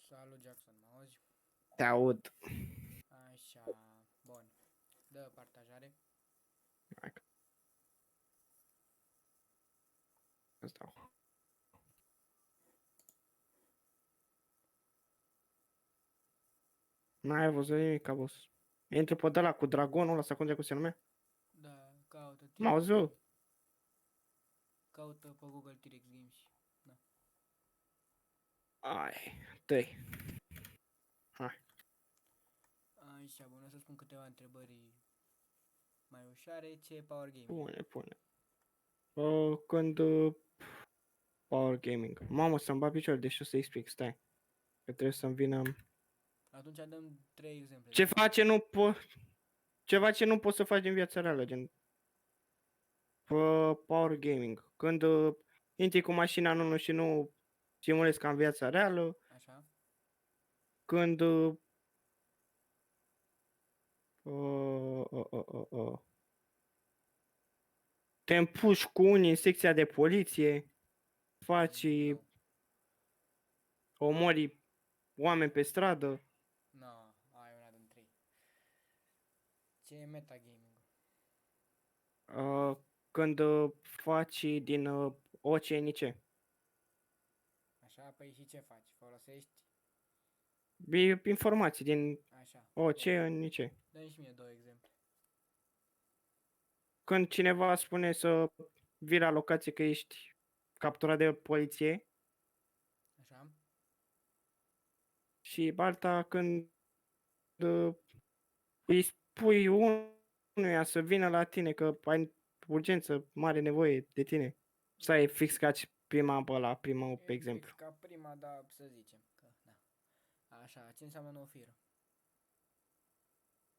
Salut, Jackson, mă auzi? Te aud. Așa, bun. Dă partajare. Hai că îți dau. N-ai văzut nimic, boss. Intru pe ăla cu dragonul ăsta, cum se nume? Da, caută M-au T-Rex văzut. Games. Caută pe Google T-Rex Games. Da. Ai, tăi. Hai, Așa, bun, o să spun câteva întrebări mai ușoare. Ce e Power Gaming? pune. Când Power Gaming. Mamă, să-mi bat piciorul, deci o să explic, stai. Că trebuie să-mi vină... Atunci dăm 3 exemple Ce doar. face nu po... Ceva ce nu poți să faci din viața reală, gen... Power Gaming. Când intri cu mașina în unul și nu simulezi ca în viața reală. Așa? Când... uh, uh, uh, uh, uh. Te împuși cu unii în secția de poliție, faci, Nu. omori oameni pe stradă. No, ai una din 3. Ce e metagaming? Când faci din OCNC. Așa, păi și ce faci? Folosești? Informații din Așa, bun. OCNC. Dă-mi și mie 2 exemple. Când cineva spune să vii la locație că ești capturat de poliție Așa? și alta când uh, îi spui unuia să vină la tine că ai urgență, mare nevoie de tine. Să ai fix ca și primul E fix exemplu. ca prima, dar să zicem că, da. Așa, ce înseamnă no fear?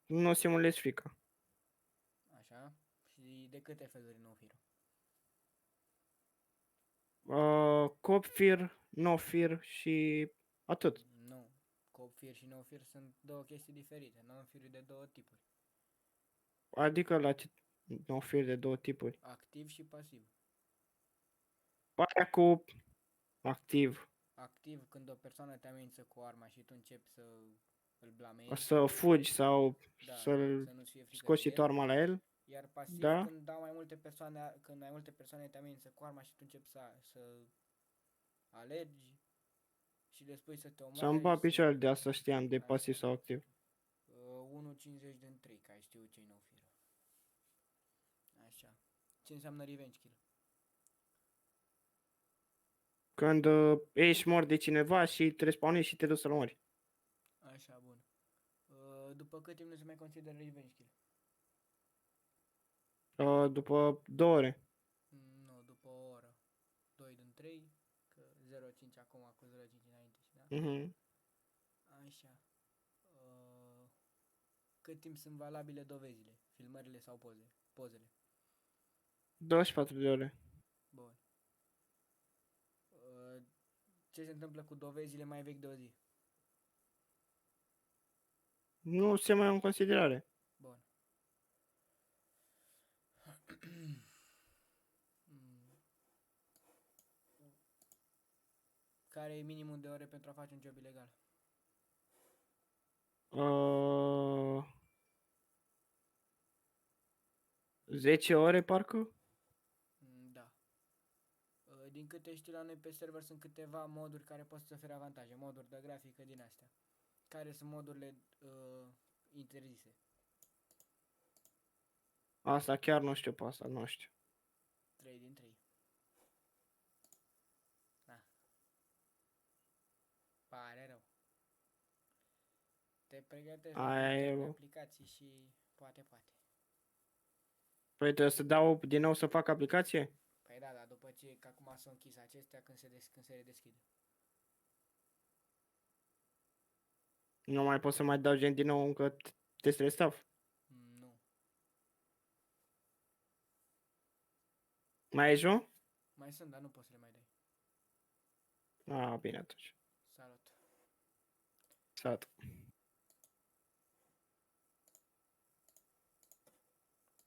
Nu simulezi frică. Așa? Și de câte feluri no fear? Copfir, Nofir și atât. Nu. Cold fear și no fear sunt două chestii diferite. No fear e de două tipuri. Adică la Nofir de două tipuri. Activ și pasiv. Aia cu activ. Activ când o persoană te amenință cu arma și tu începi să îl O blamezi. să fugi sau Da, să-l să nu-ți fie frică scoți de și tu el. arma la el. Iar pasiv Da? când dau mai multe persoane, când mai multe persoane te amenință cu arma și tu începi să alergi și le spui să te Să-mi omoare și bat să... picioarele, de asta știam, de pasiv Așa. sau activ. 1.50 din 3, ca știu ce-i no fear. Așa. Ce înseamnă revenge kill? Când ești mort de cineva și te respawnezi și te duci să-l omori. Așa, bun. După cât timp nu se mai consideră revenge kill? După 2 ore. Nu, după o oră. 2 din 3, că 0.5 acum cu 0.5 înainte, da? Mhm. Așa. Cât timp sunt valabile dovezile? Filmările sau pozele? 24 de ore. Bun. Uh, ce se întâmplă cu dovezile mai vechi de o zi? Nu se mai ia în considerare. Bun. Mm, care e minimul de ore pentru a face un job ilegal? Uh, 10 ore parcă? Da. Din câte știu la noi pe server sunt câteva moduri care pot să ofere avantaje, moduri de grafică din astea. Care sunt modurile interzise? Asta chiar nu știu pe asta, nu știu. 3 din 3. Da, pare rău. Te pregătești la Aia viitoarele e... aplicații și poate. Păi trebuie să dau din nou să fac aplicație? Păi da, dar după ce, că acum s-au închis acestea, când se redeschide. Nu mai pot să mai dau gen din nou încă test restaf. Nu. Mai ești, nu? Mai sunt, dar nu poți să le mai dai. Ah, bine atunci. Salut. Salut.